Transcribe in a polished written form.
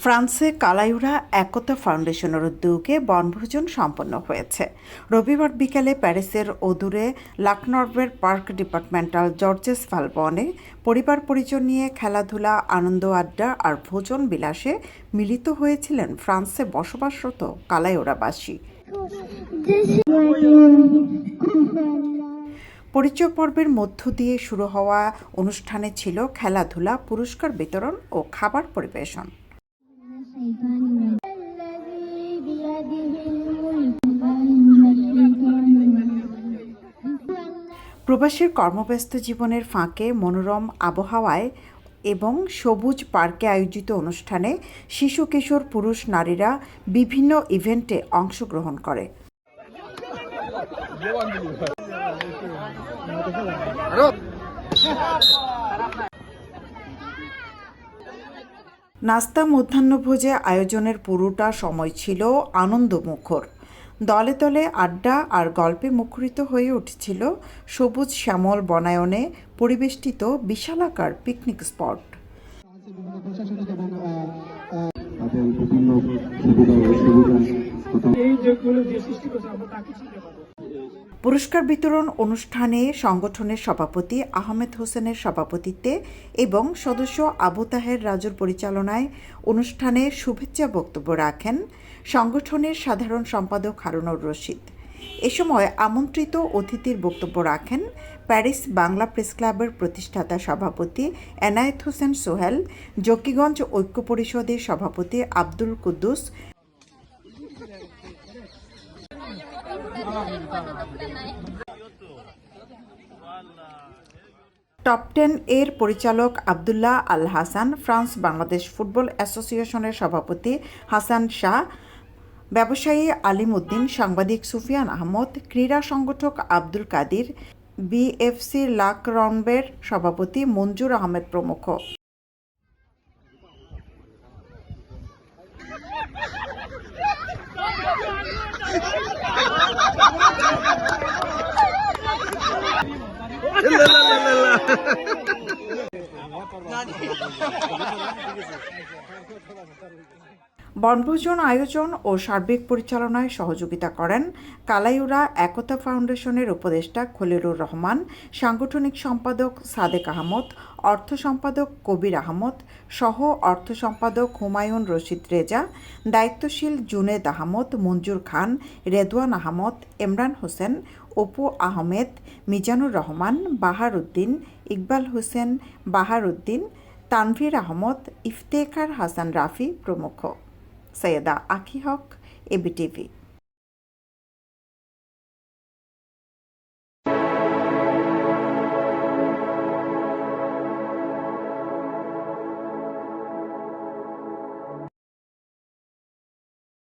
ফ্রান্সে কালাইউরা একতা ফাউন্ডেশনের উদ্যোগে বনভোজন সম্পন্ন হয়েছে। রবিবার বিকেলে প্যারিসের অদূরে লাকনর্বের পার্ক ডিপার্টমেন্টাল জর্জেস ভালবনে পরিবার পরিজন নিয়ে খেলাধুলা, আনন্দ আড্ডা আর ভোজন বিলাসে মিলিত হয়েছিলেন ফ্রান্সে বসবাসরত কালাইউরাবাসী। পরিচয় পর্বের মধ্য দিয়ে শুরু হওয়া অনুষ্ঠানে ছিল খেলাধুলা, পুরস্কার বিতরণ ও খাবার পরিবেশন। প্রবাসীর কর্মব্যস্ত জীবনের ফাঁকে মনোরম আবহাওয়ায় এবং সবুজ পার্কে আয়োজিত অনুষ্ঠানে শিশু, কিশোর, পুরুষ, নারীরা বিভিন্ন ইভেন্টে অংশগ্রহণ করে। নাস্তা, মধ্যাহ্নভোজে আয়োজনের পুরোটা সময় ছিল আনন্দমুখর। দলে দলে আড্ডা আর গল্পে মুখরিত হয়ে উঠেছিল সবুজ শ্যামল বনায়নে পরিবেষ্টিত বিশালাকার পিকনিক স্পট। পুরস্কার বিতরণ অনুষ্ঠানে সংগঠনের সভাপতি আহমেদ হোসেনের সভাপতিত্বে এবং সদস্য আবু তাহের রাজুর পরিচালনায় অনুষ্ঠানে শুভেচ্ছা বক্তব্য রাখেন সংগঠনের সাধারণ সম্পাদক হারুনুর রশিদ। এ সময় আমন্ত্রিত অতিথির বক্তব্য রাখেন প্যারিস বাংলা প্রেস ক্লাবের প্রতিষ্ঠাতা সভাপতি এনায়েত হোসেন সোহেল, জকিগঞ্জ ঐক্য পরিষদের সভাপতি আব্দুল কুদ্দুস, টপ 10 এর পরিচালক আবদুল্লাহ আল হাসান, ফ্রান্স বাংলাদেশ ফুটবল অ্যাসোসিয়েশনের সভাপতি হাসান শাহ, ব্যবসায়ী আলিম উদ্দিন, সাংবাদিক সুফিয়ান আহমদ, ক্রীড়া সংগঠক আব্দুল কাদির, বিএফসি লাকরনবের সভাপতি মঞ্জুর আহমেদ প্রমুখ। বনভোজন আয়োজন ও সার্বিক পরিচালনায় সহযোগিতা করেন কালাইউরা একতা ফাউন্ডেশনের উপদেষ্টা খলিলুর রহমান, সাংগঠনিক সম্পাদক সাদেক আহমদ, অর্থ সম্পাদক কবির আহমদ, সহ অর্থ সম্পাদক হুমায়ুন রশিদ রেজা, দায়িত্বশীল জুনেদ আহমদ, মঞ্জুর খান, রেদওয়ান আহমদ, ইমরান হোসেন, অপু আহমেদ, মিজানুর রহমান, বাহার উদ্দিন, ইকবাল হোসেন, বাহার উদ্দিন, তানভীর আহমদ, ইফতেখার হাসান রাফি প্রমুখ। সৈয়দা আখি হক, এবিটিভি।